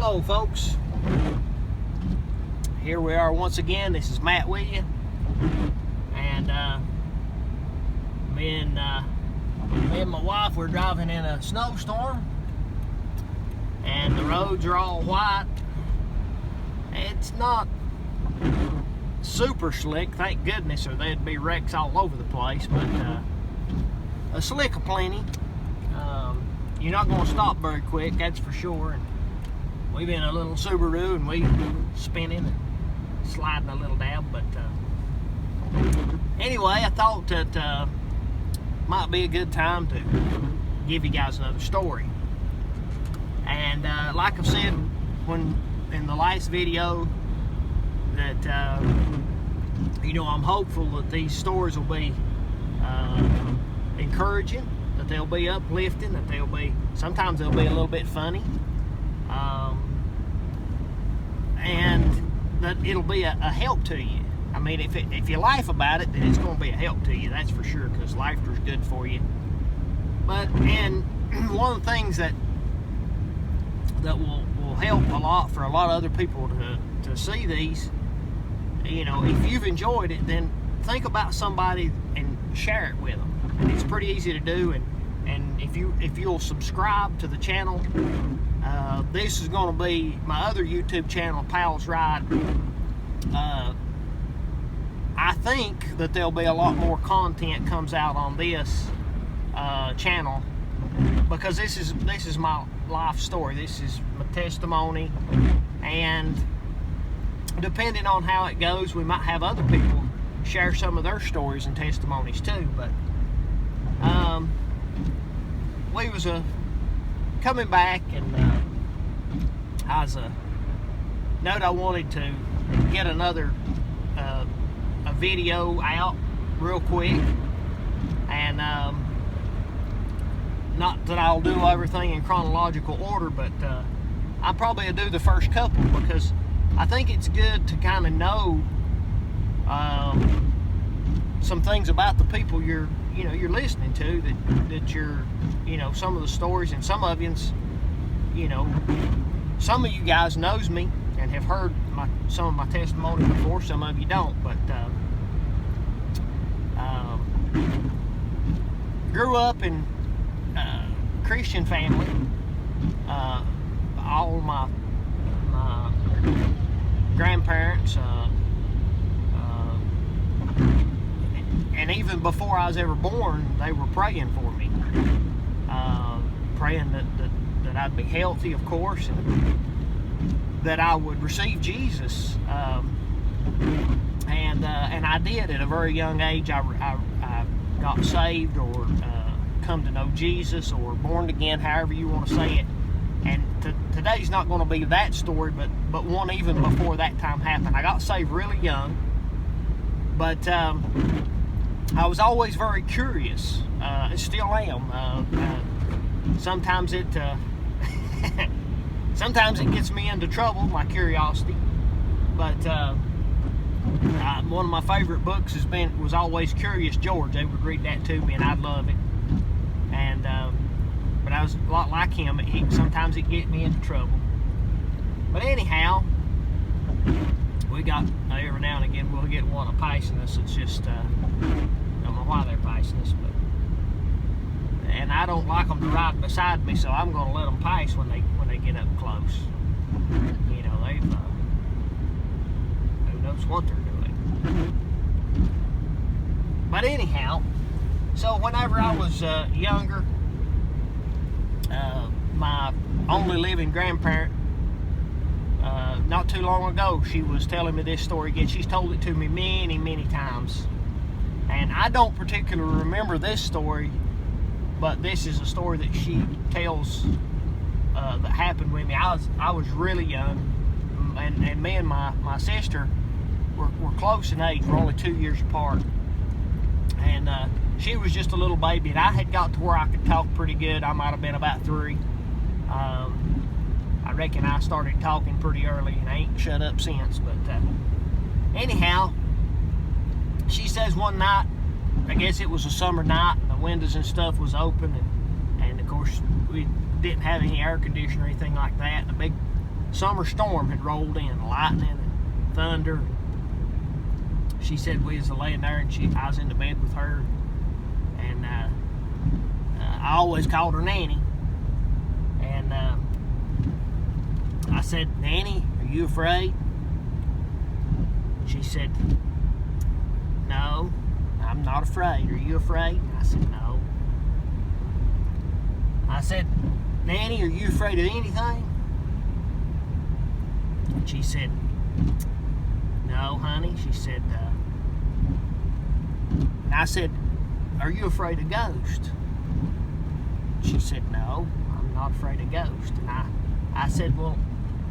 Hello folks, here we are once again. This is Matt with you, and me and my wife, we're driving in a snowstorm, and the roads are all white. It's not super slick, thank goodness, or there'd be wrecks all over the place, but a slick aplenty. You're not going to stop very quick, that's for sure. And we've in a little Subaru and we spinning and sliding a little dab, but anyway, I thought that might be a good time to give you guys another story. And like I've said in the last video, that I'm hopeful that these stories will be encouraging, that they'll be uplifting, that sometimes they'll be a little bit funny, and that it'll be a help to you. I mean, if you laugh about it, then it's going to be a help to you, that's for sure, because laughter's good for you. And one of the things that will help a lot for a lot of other people to see these, if you've enjoyed it, then think about somebody and share it with them. And it's pretty easy to do, and if you'll subscribe to the channel, this is going to be my other YouTube channel, Pals Ride. I think that there'll be a lot more content comes out on this channel, because this is my life story. This is my testimony, and depending on how it goes, we might have other people share some of their stories and testimonies too. But we was coming back, and I was note I wanted to get another a video out real quick, and not that I'll do everything in chronological order, but I'll probably do the first couple, because I think it's good to kind of know some things about the people you're listening to, that you're, some of the stories, and some of you, some of you guys knows me and have heard some of my testimony before. Some of you don't, but grew up in Christian family. All my grandparents, and even before I was ever born, they were praying for me, praying that I'd be healthy, of course, and that I would receive Jesus. And I did at a very young age. I got saved, or come to know Jesus, or born again, however you want to say it. And today's not going to be that story, but one even before that time happened. I got saved really young, but I was always very curious. I still am. Sometimes it gets me into trouble, my curiosity. But one of my favorite books was always Curious George. They would read that to me, and I'd love it. And but I was a lot like him. Sometimes it get me into trouble. But anyhow, we got, every now and again we'll get one pacing us. It's just I don't know why they're pacing us, and I don't like them to ride beside me, so I'm going to let them pace when they get up close. They've who knows what they're doing. But anyhow, so whenever I was younger, my only living grandparent, not too long ago, she was telling me this story again. She's told it to me many, many times, and I don't particularly remember this story, but this is a story that she tells that happened with me. I was really young, and me and my sister were close in age. We're only 2 years apart, and she was just a little baby, and I had got to where I could talk pretty good. I might have been about 3. I reckon I started talking pretty early, and I ain't shut up since. But anyhow, she says one night, I guess it was a summer night, and the windows and stuff was open, and of course we didn't have any air conditioner or anything like that. The big summer storm had rolled in, lightning and thunder. She said we was laying there, and I was in the bed with her, and I always called her Nanny. And I said, Nanny, are you afraid? She said, no, I'm not afraid. Are you afraid? I said, no. I said, Nanny, are you afraid of anything? And she said, no, honey. She said, and I said, are you afraid of ghosts? She said, no, I'm not afraid of ghosts. And I said, well,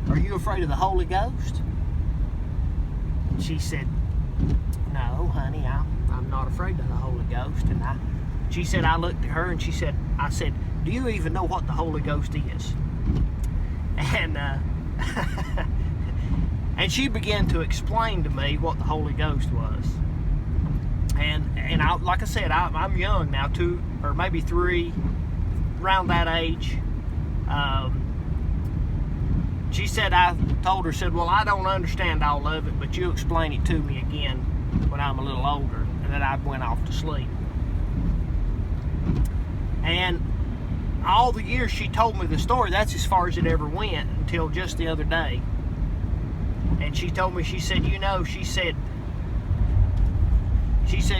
are you afraid of the Holy Ghost? And she said, no, honey, I'm not afraid of the Holy Ghost. And she said, I looked at her and I said, do you even know what the Holy Ghost is? And and she began to explain to me what the Holy Ghost was. And I, like I said, I'm young now, 2 or maybe 3, around that age. She said, I told her, said, well, I don't understand all of it, but you explain it to me again when I'm a little older. And then I went off to sleep. And all the years she told me the story, that's as far as it ever went until just the other day. And she told me, she said, you know, she said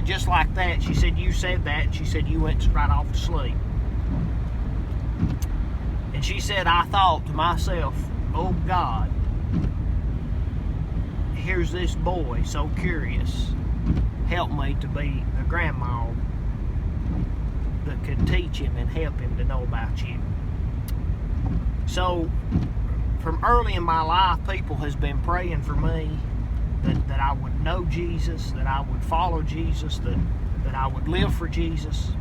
just like that, she said, you said that, and she said, you went right off to sleep. And she said, I thought to myself, oh God, here's this boy so curious. Help me to be a grandma that could teach him and help him to know about you. So from early in my life, people has been praying for me that I would know Jesus, that I would follow Jesus, that I would live for Jesus.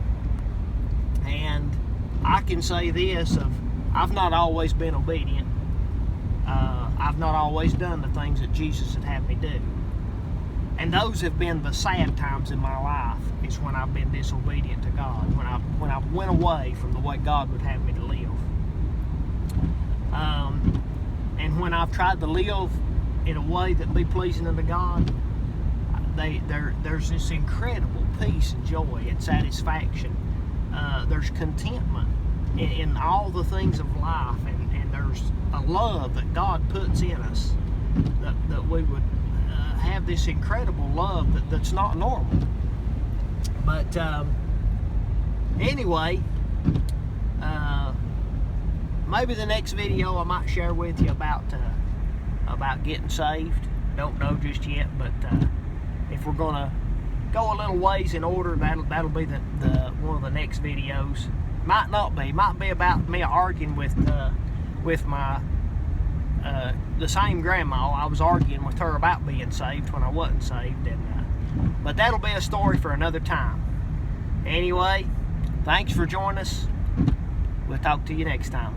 And I can say this, I've not always been obedient. I've not always done the things that Jesus had had me do. And those have been the sad times in my life, is when I've been disobedient to God, when I went away from the way God would have me to live. And when I've tried to live in a way that be pleasing unto God, there's this incredible peace and joy and satisfaction. There's contentment in all the things of life, and there's a love that God puts in us, that we would have this incredible love that's not normal. But anyway, maybe the next video I might share with you about getting saved. Don't know just yet, but if we're gonna go a little ways in order, that'll be the one of the next videos. Might be about me arguing with my the same grandma. I was arguing with her about being saved when I wasn't saved, but that'll be a story for another time. Anyway, thanks for joining us. We'll talk to you next time.